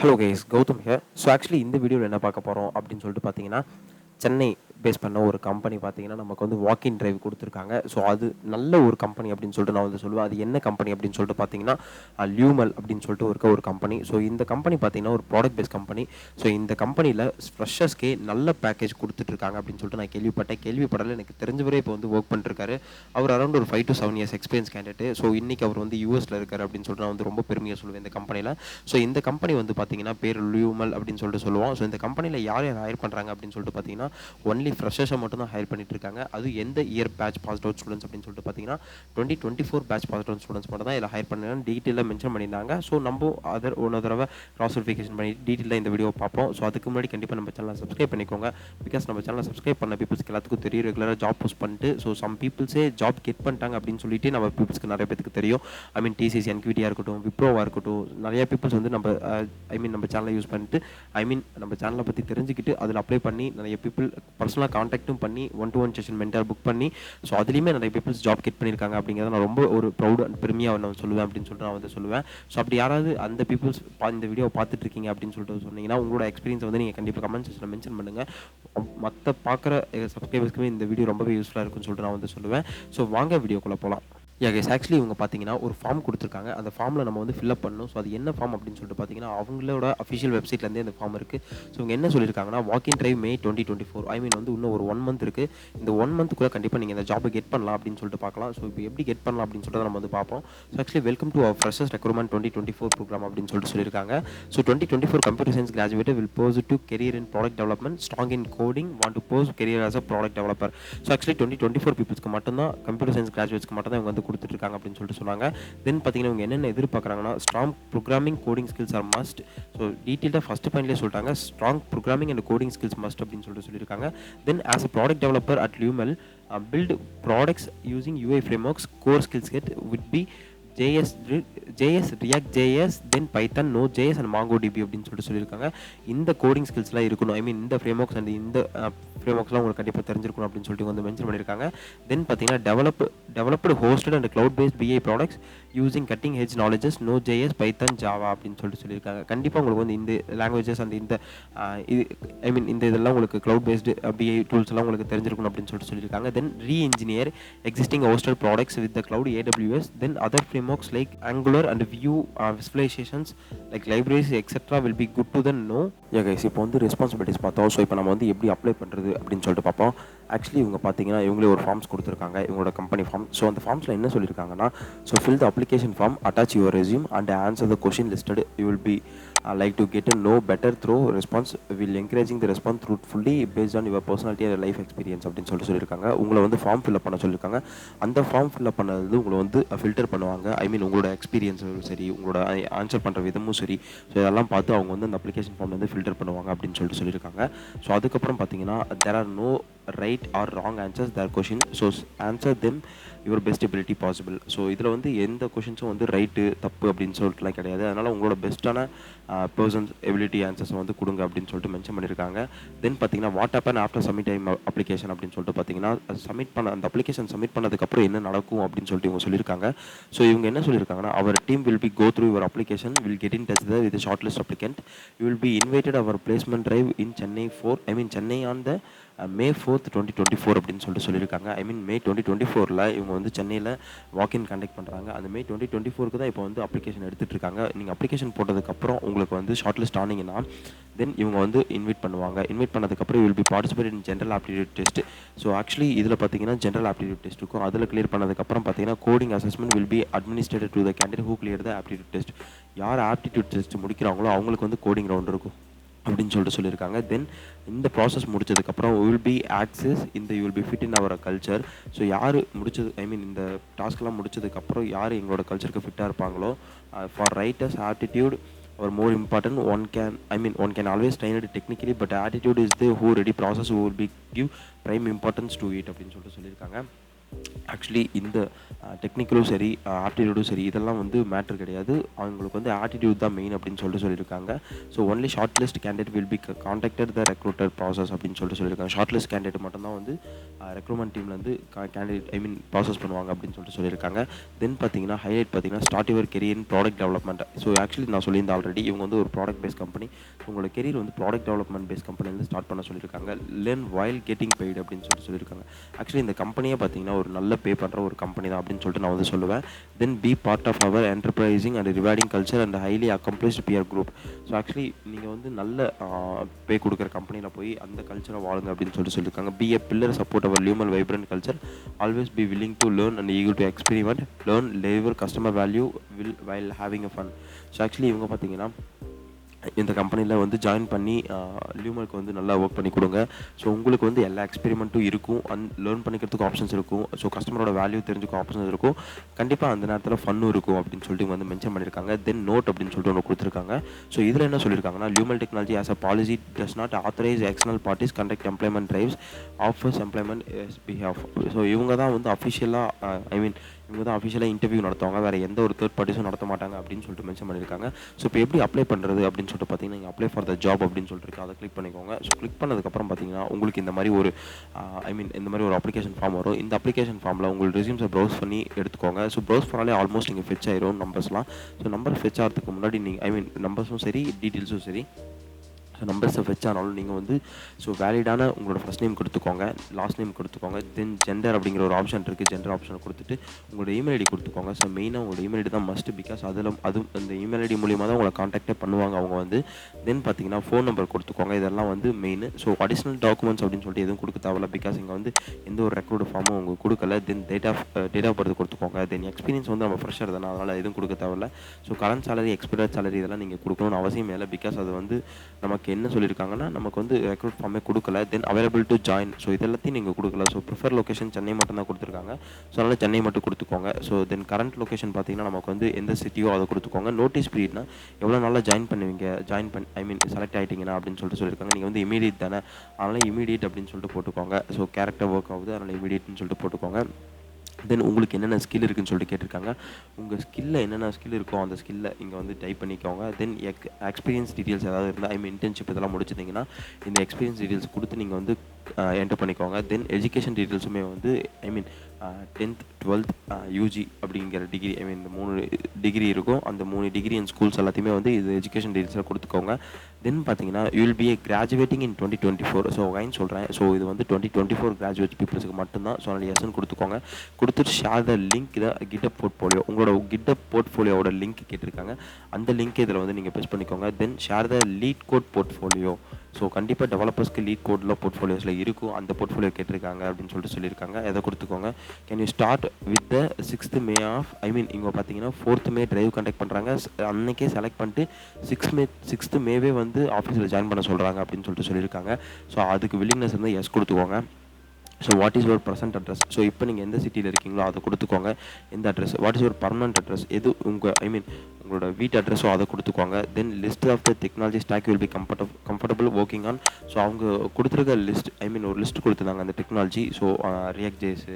Hello guys, Gowtham here. So actually இந்த வீடியோவில் என்ன பார்க்க போகிறோம் அப்படின்னு சொல்லிட்டு பார்த்தீங்கன்னா சென்னை பேஸ் பண்ண ஒரு கம்பெனி பார்த்தீங்கன்னா நமக்கு வந்து வாக்கின் டிரைவ் கொடுத்துருக்காங்க. ஸோ அது நல்ல ஒரு கம்பெனி அப்படின்னு சொல்லிட்டு நான் வந்து சொல்லுவேன். அது என்ன கம்பெனி அப்படின்னு சொல்லிட்டு பார்த்தீங்கன்னா லியூமல் அப்படின்னு சொல்லிட்டு ஒரு கம்பெனி. ஸோ இந்த கம்பெனி பார்த்தீங்கன்னா ஒரு ப்ராடக்ட் பேஸ் கம்பெனி. ஸோ இந்த கம்பெனியில் ஃப்ரெஷர்ஸ்க்கே நல்ல பேக்கேஜ் கொடுத்துட்ருக்காங்க அப்படின்னு சொல்லிட்டு நான் கேள்விப்படலை. எனக்கு தெரிஞ்சவரே இப்போ வந்து ஒர்க் பண்ணிருக்காரு. அவர் அரௌண்ட் ஒரு 5 to 7 years experience candidate. So இன்றைக்கி அவர் வந்து யூஎஸில் இருக்கார் அப்படின்னு சொல்லிட்டு நான் வந்து ரொம்ப பெருமையாக சொல்லுவேன் இந்த கம்பெனியில். ஸோ இந்த கம்பெனி வந்து பார்த்தீங்கன்னா பேர் லியூமல் அப்படின்னு சொல்லிட்டு சொல்லுவோம். ஸோ இந்த கம்பெனியில் யார் ஹையர் பண்ணுறாங்க அப்படின்னு சொல்லிட்டு பார்த்தீங்கன்னா ஒன்லி ஃப்ரெஷர்ஸை மட்டும் தான் ஹையர் பண்ணிட்டு இருக்காங்க. அது எந்த year batch passed out students அப்படின்னு சொல்லிட்டு பார்த்தீங்கன்னா 2024 பேட்ச் பாஸ்ட் அவுட் ஸ்டூடெண்ட்ஸ் மட்டும் தான் இதில் ஹையர் பண்ணுறாங்க டீட்டெயிலாக மென்ஷன் பண்ணியிருந்தாங்க. ஸோ நம்ம ஒன்று தடவை கிராஸ் வெரிஃபிகேஷன் பண்ணி டீட்டெயிலாக இந்த வீடியோ பார்ப்போம். ஸோ அதுக்கு முன்னாடி கண்டிப்பாக நம்ம சேனலை சப்ஸ்கிரைப் பண்ணிக்கோங்க. பிகாஸ் நம்ம சேனலை சப்ஸ்கிரைப் பண்ண பீப்புள்ஸ்க்கு எல்லாத்துக்கும் தெரியும். ரெகுலராக ஜாப் போஸ்ட் பண்ணிட்டு ஸோ சம் பீப்புள்ஸே ஜாப் கெட் பண்ணிட்டாங்க அப்படின்னு சொல்லிட்டு நம்ம பீப்புள்ஸ்க்கு நிறைய பேருக்கு தெரியும். டிசிசி என்கியூடியாக இருக்கட்டும், விப்ரோவாக இருக்கட்டும், நிறைய பீப்புள்ஸ் வந்து நம்ம சேனலை யூஸ் பண்ணிட்டு நம்ம சேனலை பற்றி தெரிஞ்சுக்கிட்டு அதில் அப்ளை பண்ணி நிறைய பீப்புள் பர்சனலாக காண்டாக்டும் பண்ணி 1-to-1 செஷன் மென்டார் புக் பண்ணி ஸோ அதுலேயுமே நிறைய பீப்புள்ஸ் ஜாப் கெட் பண்ணியிருக்காங்க அப்படிங்கிறத நான் ரொம்ப ஒரு ப்ரௌட் அண்ட் பெருமையாக நான் சொல்லுவேன் அப்படின்னு சொல்லிட்டு நான் வந்து சொல்லுவேன். ஸோ அப்படி யாராவது அந்த பீப்புள்ஸ் இந்த வீடியோ பார்த்துட்டு இருக்கீங்க அப்படின்னு சொல்லிட்டு சொன்னீங்கன்னா உங்களோட எக்ஸ்பீரியன்ஸ் வந்து நீங்கள் கண்டிப்பாக கமெண்ட் செக்ஷனில் மென்ஷன் பண்ணுங்கள். மற்ற பார்க்குற சப்ஸ்கிரைபர்ஸ்க்குமே இந்த வீடியோ ரொம்பவே யூஸ்ஃபுல்லாக இருக்குன்னு சொல்லிட்டு நான் வந்து சொல்லுவேன். ஸோ வாங்க வீடியோக்குள்ளே போகலாம். கைஸ், ஆக்சுவலி இவங்க பார்த்தீங்கன்னா ஒரு ஃபார்ம் கொடுத்துருக்காங்க. அந்த ஃபார்மில் நம்ம வந்து ஃபில்அப் பண்ணணும். ஸோ அது என்ன ஃபார்ம் அப்படின்னு சொல்லிட்டு பார்த்தீங்கன்னா அவங்களோட அஃபிஷியல் வெப்சைட்லேருந்தே அந்த ஃபார்ம் இருக்குது. ஸோ இவங்க என்ன சொல்லியிருக்காங்கன்னா வாக்கின் டிரைவ் May 2024 வந்து இன்னும் ஒரு 1 month இருக்குது. இந்த 1 monthக்குள்ளே கண்டிப்பாக நீங்கள் இந்த ஜாபை கெட் பண்ணலாம் அப்படின்னு சொல்லிட்டு பார்க்கலாம். ஸோ இப்போ எப்படி கெட் பண்ணலாம் அப்படின்னு சொல்லிட்டு நம்ம வந்து பார்ப்போம். So actually welcome to our freshers recruitment 2024 program அப்படின்னு சொல்லிட்டு சொல்லியிருக்காங்க. So 2024 computer science graduate will pursue to career in product development, strong in coding, want to pursue career as a product developer. So actually 2024 பீப்புள்ஸ்க்கு மட்டும்தான் computer science கிராஜுவேட்ஸ்க்கு மட்டும் தான் இவங்க வந்து கொடுத்துட்ருக்காங்க அப்படின்னு சொல்லிட்டு சொன்னாங்க. தென் பார்த்தீங்கன்னா இவங்க என்னென்ன எதிர்பார்க்குறாங்கன்னா strong programming coding skills are must. So டீட்டெயிலாக ஃபஸ்ட் பாயிண்ட்லேயே சொல்லிட்டாங்க strong programming and coding skills must அப்படின்னு சொல்லிட்டு சொல்லியிருக்காங்க. Then as a product developer at Lumeul, build products using UI frameworks. Core skills set would be JS, React JS, then Python, Node.js and MongoDB அப்படின்னு சொல்லிட்டு சொல்லியிருக்காங்க. இந்த coding ஸ்கில்ஸ்லாம் இருக்கணும். இந்த frameworks and இந்த ஃப்ரேம்ஒர்க்ஸ்லாம் உங்களுக்கு கண்டிப்பாக தெரிஞ்சிருக்கணும் அப்படின்னு சொல்லிட்டு வந்து மென்ஷன் பண்ணியிருக்காங்க. தென் பார்த்தீங்கன்னா developed hosted and cloud based BI products using cutting edge knowledges Node.js, Python, Java அப்படின்னு சொல்லிட்டு சொல்லியிருக்காங்க. கண்டிப்பாக உங்களுக்கு வந்து இந்த லாங்குவேஜஸ் அந்த இந்த இதெல்லாம் உங்களுக்கு க்ளவுட் பேஸ்டு BI டூல்ஸ் எல்லாம் உங்களுக்கு தெரிஞ்சிருக்கணும் அப்படின்னு சொல்லியிருக்காங்க. Then reengineer existing hosted products with the cloud AWS. Then other frameworks like Angular and Vue visualizations like libraries etc will be good to the know. guys, இப்போ வந்து responsibilities பார்த்தோம். So இப்போ நம்ம வந்து எப்படி அப்ளை பண்ணுறது அப்படின்னு சொல்லிட்டு பார்ப்போம். ஆக்சுவலி இவங்க பார்த்தீங்கன்னா இவங்களே ஒரு ஃபார்ம்ஸ் கொடுத்துருக்காங்க, இவங்களோட கம்பெனி ஃபார்ம். ஸோ அந்த ஃபார்ம்ஸில் என்ன சொல்லியிருக்காங்கன்னா so fill the application form, attach your resume and answer the question listed. You will be like to get to know better through response, will encouraging the response truthfully based on your personality and life experience அப்படின்னு சொல்லியிருக்காங்க. உங்களை வந்து form fill up பண்ண சொல்லியிருக்காங்க. அந்த form fill up பண்ணது உங்களை வந்து ஃபில்டர் பண்ணுவாங்க. உங்களோட எக்ஸ்பீரியன்ஸும் சரி, உங்களோட ஆன்சர் பண்ணுற விதமும் சரி, ஸோ இதெல்லாம் பார்த்து அவங்க வந்து அந்த அப்ளிகேஷன் ஃபார்ம் வந்து ஃபில்டர் பண்ணுவாங்க அப்படின்னு சொல்லியிருக்காங்க. ஸோ அதுக்கப்புறம் பார்த்தீங்கன்னா there are no right or wrong answers their question, so answer them your best ability possible. So இதில் வந்து எந்த கொஷின்ஸும் வந்து ரைட்டு தப்பு அப்படின்னு சொல்லிட்டுலாம் கிடையாது. அதனால் உங்களோட பெஸ்ட்டான பர்சன்ஸ் எபிலிட்டி ஆன்சர்ஸை வந்து கொடுங்க அப்படின்னு சொல்லிட்டு மென்ஷன் பண்ணியிருக்காங்க. தென் பார்த்தீங்கன்னா what happen after submit time application அப்படின்னு சொல்லிட்டு பார்த்தீங்கன்னா அந்த அப்ளிகேஷன் சப்மிட் பண்ணதுக்கப்புறம் என்ன நடக்கும் அப்படின்னு சொல்லிட்டு இவங்க சொல்லியிருக்காங்க. ஸோ இவங்க என்ன சொல்லியிருக்காங்கன்னா our team will be go through your application, will get in touch with shortlist applicant, you will be invited our placement drive in Chennai on the May 4th 2024 அப்படின்னு சொல்லியிருக்காங்க. May 2024 இவங்க வந்து சென்னையில் வாக்கின் கண்டக்ட் பண்ணுறாங்க. அந்த May 2024 தான் இப்போ வந்து அப்ளிகேஷன் எடுத்துகிட்டு இருக்காங்க. நீங்கள் அப்ளிகேஷன் போட்டதுக்கப்புறம் உங்களுக்கு வந்து ஷார்ட் லிஸ்ட் ஆனீங்கன்னா தென் இவங்க வந்து இன்வைட் பண்ணுவாங்க. இன்வைட் பண்ணதுக்கப்புறம் will be participate in general aptitude test. So actually இதில் பார்த்தீங்கன்னா ஜென்ரல் ஆப்டிடியூட் டெஸ்ட் இருக்கும். அதில் கிளியர் பண்ணதுக்கப்புறம் பார்த்தீங்கன்னா coding assessment will be administrated to the candidate who clear the aptitude test. யார் ஆப்டிடியூட் டெஸ்ட் முடிக்கிறாங்களோ அவங்களுக்கு வந்து கோடிங் ரவுண்ட் இருக்கும் அப்படின்னு சொல்லியிருக்காங்க. தென் இந்த ப்ராசஸ் முடிச்சதுக்கப்புறம் will be access you will be fit in our culture. So யார் முடிச்சது இந்த டாஸ்க்லாம் முடிச்சதுக்கப்புறம் யார் எங்களோட கல்ச்சருக்கு ஃபிட்டாக இருப்பாங்களோ for writers attitude or more important one can always train it technically but attitude is the who ready process who will be give prime importance to it அப்படின்னு சொல்லியிருக்காங்க. ஆக்சுவலி இந்த டெக்னிக்கலும் சரி, ஆப்டிடியூடும் சரி, இதெல்லாம் வந்து மேட்ரு கிடையாது. அவங்களுக்கு வந்து ஆட்டிடியூட் தான் மெயின் அப்படின்னு சொல்லியிருக்காங்க. So only short list candidate will be contacted the recruiter process அப்படின்னு சொல்லியிருக்காங்க. ஷார்ட் லிஸ்ட் கேண்டிடேட் மட்டும் தான் வந்து ரெக்ரூட்மெண்ட் டீம்லேருந்து கேண்டிடேட் ப்ராசஸ் பண்ணுவாங்க அப்படின்னு சொல்லியிருக்காங்க. தென் பார்த்தீங்கன்னா ஹைலைட் பார்த்தீங்கன்னா start your career in product development. So actually நான் சொல்லியிருந்தேன் ஆல்ரெடி, இவங்க வந்து ஒரு ப்ராடக்ட் பேஸ் கம்பெனி. உங்களோட கெரியர் வந்து ப்ராடக்ட் டெவலப்மெண்ட் பேஸ் கம்பெனிலேருந்து ஸ்டார்ட் பண்ண சொல்லியிருக்காங்க. லேர்ன் வைல் கெட்டிங் பெய்டு அப்படின்னு சொல்லியிருக்காங்க. ஆக்சுவலி இந்த கம்பெனியே பார்த்தீங்கன்னா ஒரு நல்ல பே பண்ணுற ஒரு கம்பெனி தான் அப்படின்னு சொல்லிட்டு நான் வந்து சொல்லுவேன். Then be part of our enterprising and rewarding culture and highly accomplished peer group. So actually நீங்கள் வந்து நல்ல பே கொடுக்குற கம்பெனியில் போய் அந்த கல்ச்சரை வாழுங்க அப்படின்னு சொல்லியிருக்காங்க. Be a pillar support our Lumeul vibrant culture, always be willing to learn and eager to experiment, learn deliver customer value while having a fun. So actually இவங்க பார்த்தீங்கன்னா இந்த கம்பெனியில் வந்து ஜாயின் பண்ணி Lumeulக்கு வந்து நல்லா ஒர்க் பண்ணி கொடுங்க. ஸோ உங்களுக்கு வந்து எல்லா எக்ஸ்பெரிமெண்ட்டும் இருக்கும், லேர்ன் பண்ணிக்கிறதுக்கு ஆப்ஷன்ஸ் இருக்கும், ஸோ கஸ்டமரோட வேல்யூ தெரிஞ்சுக்க ஆப்ஷன்ஸ் இருக்கும், கண்டிப்பாக அந்த நேரத்தில் ஃபன்னும் இருக்கும் அப்படின்னு சொல்லிட்டு வந்து மென்ஷன் பண்ணியிருக்காங்க. தென் நோட் அப்படின்னு சொல்லிட்டு ஒன்று கொடுத்துருக்காங்க. ஸோ இதில் என்ன சொல்லியிருக்காங்கன்னா, Lumeul technology as a policy does not authorise external parties conduct employment drives, offers employment behalf. So இவங்க தான் வந்து அஃபிஷியலாக இவங்க தான் அஃபிஷியலாக இன்டர்வியூ நடத்துவாங்க, வேறு எந்த ஒரு தேர்ட் பார்ட்டிஸும் நடத்த மாட்டாங்க அப்படின்னு சொல்லிட்டு மென்ஷன் பண்ணியிருக்காங்க. ஸோ இப்போ எப்படி அப்ளை பண்ணுறது அப்படின்னு சொல்லிட்டு பார்த்தீங்கன்னா, நீங்கள் அப்ளை ஃபார் த ஜாப் அப்படின்னு சொல்லிட்டு அதை கிளிக் பண்ணிக்கோங்க. ஸோ கிளிக் பண்ணதுக்கப்புறம் பார்த்தீங்கன்னா உங்களுக்கு இந்த மாதிரி ஒரு இந்த மாதிரி ஒரு அப்ளிகேஷன் ஃபார்ம் வரும். இந்த அப்ளிகேஷன் ஃபார்மில் உங்கள் ரெஸ்யூம்ஸை ப்ரௌஸ் பண்ணி எடுத்துக்கோங்க. ஸோ ப்ரௌஸ் பண்ணாலே ஆல்மோஸ்ட் நீங்கள் ஃபெச் ஆயிரும் நம்பர்ஸ்லாம். ஸோ நம்பர் ஃபெச் ஆகிறதுக்கு முன்னாடி நீங்கள் நம்பர்ஸும் சரி டீட்டெயில்ஸும் சரி, ஸோ நம்பர்ஸை ஃபெச் ஆனாலும் நீங்கள் வந்து வேலிடான உங்களோட ஃபஸ்ட் நேம் கொடுத்துக்கோங்க, லாஸ்ட் நேம் கொடுத்துக்கோங்க. தென் ஜெண்டர் அப்படிங்கிற ஒரு ஆப்ஷன் இருக்குது, ஜெண்டர் ஆப்ஷனை கொடுத்துட்டு உங்களோட இமெயில் ஐடி கொடுத்துக்கோங்க. ஸோ மெயினாக உங்களோட இமெயில் ஐடி தான் மஸ்ட், பிகாஸ் அதுவும் இந்த இமெயில் ஐடி மூலியமாக தான் உங்களை காண்டாக்டே பண்ணுவாங்க அவங்க வந்து. தென் பார்த்தீங்கன்னா ஃபோன் நம்பர் கொடுத்துக்கோங்க, இதெல்லாம் வந்து மெயின். ஸோ அடிஷ்னல் டாக்குமெண்ட்ஸ் அப்படின்னு சொல்லிட்டு எதுவும் கொடுக்க தேவையில்ல, பிகாஸ் இங்கே வந்து எந்த ஒரு ரெக்கார்டு ஃபார்மும் உங்களுக்கு கொடுக்கல. தென் டேட் ஆஃப் பர்த் கொடுத்துக்கோங்க. தென் எக்ஸ்பீரியன்ஸ் வந்து நம்ம ஃப்ரெஷர் தானே, அதனால் எதுவும் கொடுக்க தேவையில்ல. So current salary, expected salary இதெல்லாம் நீங்கள் கொடுக்கணும்னு அவசியம் இல்லை, பிகாஸ் அது வந்து நமக்கு என்ன சொல்லியிருக்காங்கன்னா, நமக்கு வந்து ரெக்ரூட் ஃபார்மே கொடுக்கல. தென் அவைலபிள் டு ஜாயின், ஸோ இதெல்லாத்தையும் நீங்கள் கொடுக்கல. ஸோ ப்ரிஃபர் லொக்கேஷன் சென்னை மட்டும் தான் கொடுத்துருக்காங்க, ஸோ அதனால் சென்னை மட்டும் கொடுத்துக்கோங்க. ஸோ தென் கரண்ட் லொக்கேஷன் பார்த்தீங்கன்னா நமக்கு வந்து எந்த சிட்டியோ அதை கொடுத்துக்கோங்க. நோட்டீஸ் பீரியட்னா எவ்வளோ நாளாக ஜாயின் பண்ணுவீங்க, செலக்ட் ஆகிட்டிங்கன்னா அப்படின்னு சொல்லியிருக்காங்க. நீங்கள் வந்து இமீடியட் தானே, அதனால் இமீடியட் அப்படின்னு சொல்லிட்டு போட்டுக்கோங்க. ஸோ கேரக்டர் ஒர்க் ஆகுது, அதனால் இமீடியட்னு சொல்லிட்டு போட்டுக்கோங்க. தென் உங்களுக்கு என்னென்ன ஸ்கில் இருக்குதுன்னு சொல்லிட்டு கேட்டிருக்காங்க. உங்கள் ஸ்கில்லில் என்னென்ன ஸ்கில் இருக்கோ அந்த ஸ்கில்லை இங்கே வந்து டைப் பண்ணிக்கோங்க. தென் எக்ஸ்பீரியன்ஸ் டீட்டெயில்ஸ் ஏதாவது இருந்தால், இன்டர்ன்ஷிப் இதெல்லாம் முடிச்சிட்டிங்கன்னா இந்த எக்ஸ்பீரியன்ஸ் டீட்டெயில்ஸ் கொடுத்து நீங்கள் வந்து என்டர் பண்ணிக்கோங்க. தென் எஜுகேஷன் டீட்டெயில்ஸுமே வந்து 10th 12th யூஜி அப்படிங்கிற டிகிரி, இந்த 3 டிகிரி இருக்கும், அந்த 3 டிகிரி அண்ட் ஸ்கூல்ஸ் எல்லாத்தையுமே வந்து இது எஜுகேஷன் டீட்டெயில்ஸில் கொடுத்துக்கோங்க. தென் பார்த்தீங்கன்னா you will B graduating in 2024. So again சொல்கிறேன், ஸோ இது வந்து 2024 கிராஜுவேட் பீப்புள்ஸுக்கு மட்டும்தான். ஸோ அதனால் எஸ்ன்னு கொடுத்துக்கோங்க. கொடுத்துட்டு share the link the GitHub portfolio, உங்களோட கிட்டப் போர்ட்ஃபோலியோட லிங்க் கேட்டிருக்காங்க, அந்த லிங்க் இதில் வந்து நீங்கள் ப்ரெஸ் பண்ணிக்கோங்க. Then share the LeetCode portfolio. So கண்டிப்பாக டெவலப்பர்ஸ்க்கு லீட் கோடில் போர்ட்ஃபோலியோஸில் இருக்கும், அந்த போர்ட்ஃபோலியோ கேட்டிருக்காங்க அப்படின்னு சொல்லியிருக்காங்க. எதை கொடுத்துக்கோங்க. Can you start with the 6th May of இங்கே பார்த்தீங்கன்னா 4th May டிரைவ் கண்டக்ட் பண்ணுறாங்க. அன்றைக்கே செலக்ட் பண்ணிட்டு 6th May வந்து ஆஃபீஸில் ஜாயின் பண்ண சொல்கிறாங்க அப்படின்னு சொல்லியிருக்காங்க. ஸோ அதுக்கு வில்லிங்னஸ் இருந்தால் எஸ் கொடுத்துக்கோங்க. So what is your present address, so இப்போ நீங்கள் எந்த சிட்டியில் இருக்கீங்களோ அதை கொடுத்துக்கோங்க, எந்த address. What is your permanent address, எது உங்கள் உங்களோட வீட்டு அட்ரஸோ அதை கொடுத்துக்கோங்க. Then list of the technology stack will be comfortable working on. So அவங்க கொடுத்துருக்க லிஸ்ட் ஒரு லிஸ்ட் கொடுத்துருந்தாங்க அந்த technology. So React JS,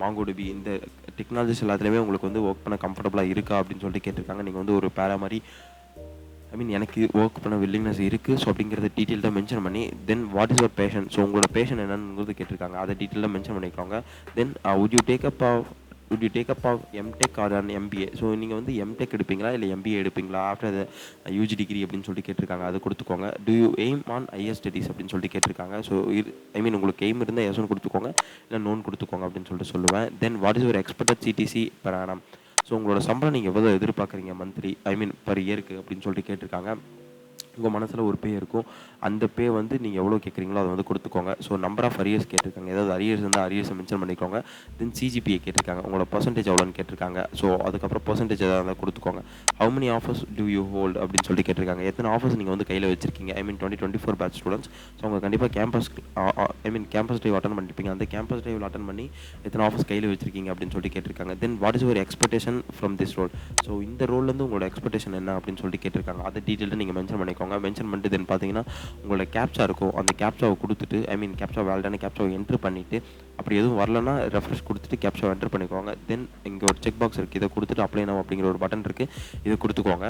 MongoDB, இந்த டெக்னாலஜிஸ் எல்லாத்துலேயுமே உங்களுக்கு வந்து ஒர்க் பண்ண கம்ஃபர்டபுளாக இருக்கா அப்படின்னு சொல்லிட்டு கேட்டிருக்காங்க. நீங்கள் வந்து ஒரு பேரா மாதிரி எனக்கு ஒர்க் பண்ண வில்லிங்னஸ் இருக்குது, ஸோ அப்படிங்கிறத டீட்டெயில்டாக மென்ஷன் பண்ணி, then what is your passion, so உங்களோட பேஷன் என்னங்கிறது கேட்டிருக்காங்க, அதை டீட்டெயிலாக மென்ஷன் பண்ணிக்கோங்க. Then would you take up of MTech or an MBA, so நீங்கள் வந்து எம்டெக் எடுப்பீங்களா இல்லை எம்பிஏ எடுப்பீங்களா ஆஃப்டர் த யூஜி டிகிரி அப்படின்னு சொல்லிட்டு கேட்டிருக்காங்க, அதை கொடுத்துக்கோங்க. do you aim on higher studies அப்படின்னு சொல்லிட்டு கேட்டிருக்காங்க. ஸோ உங்களுக்கு எய்ம் இருந்தால் எஸ்ன்னு கொடுத்துக்கோங்க, இல்லை நோன் கொடுத்துக்கோங்க அப்படின்னு சொல்லுவேன். Then what is your expected CTC per annum, so உங்களோட சம்பளம் நீங்கள் எவ்வளோ எதிர்பார்க்குறீங்க மந்த்லி பர் இயருக்கு அப்படின்னு சொல்லிட்டு கேட்டிருக்காங்க. உங்கள் மனசில் ஒரு பே இருக்கும், அந்த பே வந்து நீங்கள் எவ்வளோ கேட்குறீங்களோ அதை வந்து கொடுத்துக்கோங்க. ஸோ நம்பர் ஆஃப் அரியர்ஸ் கேட்டிருக்காங்க, ஏதாவது அரியர்ஸ் இருந்தால் அரியர்ஸை மென்ஷன் பண்ணிக்கோங்க. தென் சிஜிபிஏ கேட்டிருக்காங்க, உங்களோட பர்சன்டேஜ் எவ்வளோன்னு கேட்டிருக்காங்க. ஸோ அதுக்கப்புறம் பர்சன்டேஜ் எதாவது இருந்தால் கொடுத்துக்கோங்க. How many offers do you hold அப்படின்னு சொல்லிட்டு கேட்டிருக்காங்க, எத்தனை ஆஃபர்ஸ் நீங்கள் வந்து கையில் வச்சிருக்கீங்க. 2024 பேட்ச் ஸ்டூடெண்ட்ஸ். ஸோ அவங்க கண்டிப்பாக கேம்பஸ் ட்ரைவ் அட்டன் பண்ணிருப்பீங்க, அந்த கேம்பஸ் ட்ரைவில் அட்டன் பண்ணி எத்தனை ஆஃபர்ஸ் கையில் வச்சிருக்கீங்க அப்படின்னு சொல்லிட்டு கேட்டிருக்காங்க. Then what is your expectation from this role, so இந்த ரோல்லேருந்து உங்களோட எக்ஸ்பெக்டேஷன் என்ன அப்படின்னு சொல்லிட்டு கேட்டிருக்காங்க, அதை டீட்டெயிலாக நீங்கள் மென்ஷன் பண்ணிக்கோங்க. பண்ணிக்கோங்க. மென்ஷன் பண்ணிட்டு தென் பார்த்தீங்கன்னா உங்களோட கேப்ச்சா இருக்கும். அந்த கேப்ச்சாவை கொடுத்துட்டு கேப்ச்சா வேலிடான கேப்ச்சாவை என்ட்ரு பண்ணிவிட்டு அப்படி எதுவும் வரலன்னா ரெஃப்ரெஷ் கொடுத்துட்டு கேப்ச்சாவை என்ட்ரு பண்ணிக்கோங்க. தென் இங்கே ஒரு செக் பாக்ஸ் இருக்குது. இதை கொடுத்துட்டு அப்ளை நவ் அப்படிங்கிற ஒரு பட்டன் இருக்குது. இதை கொடுத்துக்கோங்க.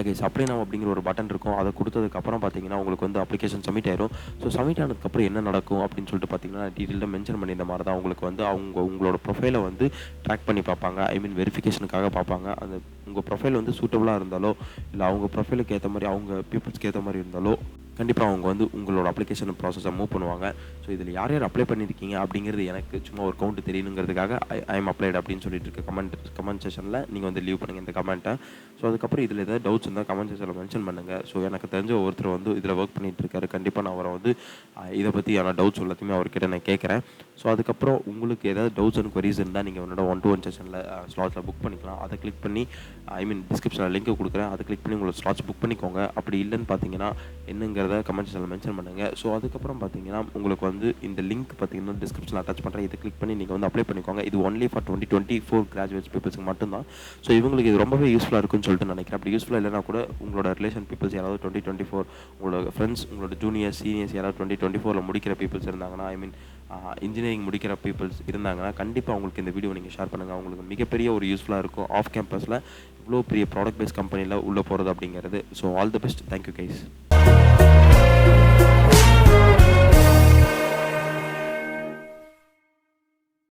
கைஸ் அப்ளை நவ் அப்படிங்கிற ஒரு பட்டன் இருக்கும். அதை கொடுத்ததுக்கப்புறம் பார்த்தீங்கன்னா உங்களுக்கு வந்து அப்ளிகேஷன் சப்மிட் ஆயிரும். ஸோ சப்மிட் ஆனதுக்கப்புறம் என்ன நடக்கும் அப்படின்னு சொல்லிட்டு பார்த்தீங்கன்னா டீட்டெயிலாக மென்ஷன் பண்ணியிருந்த மாதிரி தான் உங்களுக்கு வந்து உங்களோட ப்ரொஃபைலை வந்து ட்ராக் பண்ணி பார்ப்பாங்க. வெரிஃபிகேஷனுக்காக பார்ப்பாங்க. அந்த உங்கள் ப்ரொஃபைல் வந்து சூட்டபுளாக இருந்தாலோ இல்லை அவங்க ப்ரொஃபைலுக்கு ஏற்ற மாதிரி அவங்க பீப்புள்ஸ்க்கு ஏற்ற மாதிரி இருந்தாலோ கண்டிப்பாக அவங்க வந்து உங்களோட அப்ளிகேஷன் ப்ராசஸை மூவ் பண்ணுவாங்க. ஸோ இதில் யார் யார் அப்ளை பண்ணியிருக்கீங்க அப்படிங்கிறது எனக்கு சும்மா ஒரு கவுண்ட் தெரியணுங்கிறதுக்காக ஐ எம் அப்ளைட் அப்படின்னு சொல்லிட்டு இருக்க கமெண்ட் செஷனில் நீங்கள் வந்து லீவ் பண்ணுங்கள் இந்த கமெண்ட்டை. ஸோ அதுக்கப்புறம் இதில் ஏதாவது டவுட்ஸ் இருந்தால் கமெண்ட் செஷனில் மென்ஷன் பண்ணுங்கள். ஸோ எனக்கு தெரிஞ்ச ஒருத்தர் வந்து இதில் ஒர்க் பண்ணிகிட்டு இருக்காரு. கண்டிப்பாக நான் அவரை வந்து இதை பற்றியான டவுட்ஸ் எல்லாத்தையுமே அவர்கிட்ட நான் கேட்குறேன். ஸோ அதுக்கப்புறம் உங்களுக்கு ஏதாவது டவுட்ஸ் அண்ட் குவரிஸ் இருந்தால் நீங்கள் என்னோட 1-to-1 செஷனில் ஸ்லாட்ஸில் புக் பண்ணிக்கலாம். அதை கிளிக் பண்ணி டிஸ்கிரிப்ஷனில் லிங்க் கொடுக்குறேன். அதை கிளிக் பண்ணி உங்களோட ஸ்லாட்ஸ் புக் பண்ணிக்கோங்க. அப்படி இல்லைன்னு பார்த்தீங்கன்னா என்னங்கிறத கமெண்ட் செக்ஷனில் மென்ஷன் பண்ணுங்கள். ஸோ அதுக்கப்புறம் பார்த்தீங்கன்னா உங்களுக்கு வந்து இந்த லிங்க் பார்த்தீங்கன்னா டிஸ்கிரிப்ஷனில் அட்டாச் பண்ணுறேன். இதை கிளிக் பண்ணி நீங்கள் வந்து அப்ளை பண்ணிக்கோங்க. இது ஒன்லி ஃபார் 2024 கிராஜுவேட்ஸ் பீப்புள்ஸுக்கு மட்டும்தான். ஸோ இவங்களுக்கு இது ரொம்பவே யூஸ்ஃபுல்லாக இருக்குன்னு சொல்லிட்டு நினைக்கிறேன். அப்படி யூஸ்ஃபுல்லாக இல்லைனா கூட உங்களோட ரிலேஷன் பீப்புள்ஸ் யாராவது 2024 உங்களோட ஃப்ரெண்ட்ஸ் உங்களோட ஜூனியர்ஸ் சீனியர்ஸ் யாராவது 2024 முடிக்கிற பீப்புள்ஸ் இருந்தாங்கன்னா இன்ஜினியரிங் முடிக்கிற பீப்புள்ஸ் இருந்தாங்கன்னா கண்டிப்பாக உங்களுக்கு இந்த வீடியோ நீங்கள் ஷேர் பண்ணுங்கள். அவங்களுக்கு மிகப்பெரிய ஒரு யூஸ்ஃபுல்லாக இருக்கும். ஆஃப் கேம்பஸில் இவ்வளோ பெரிய ப்ராடக்ட் பேஸ்ட் கம்பெனியில் உள்ளே போகிறது அப்படிங்கிறது. So all the best. Thank you guys.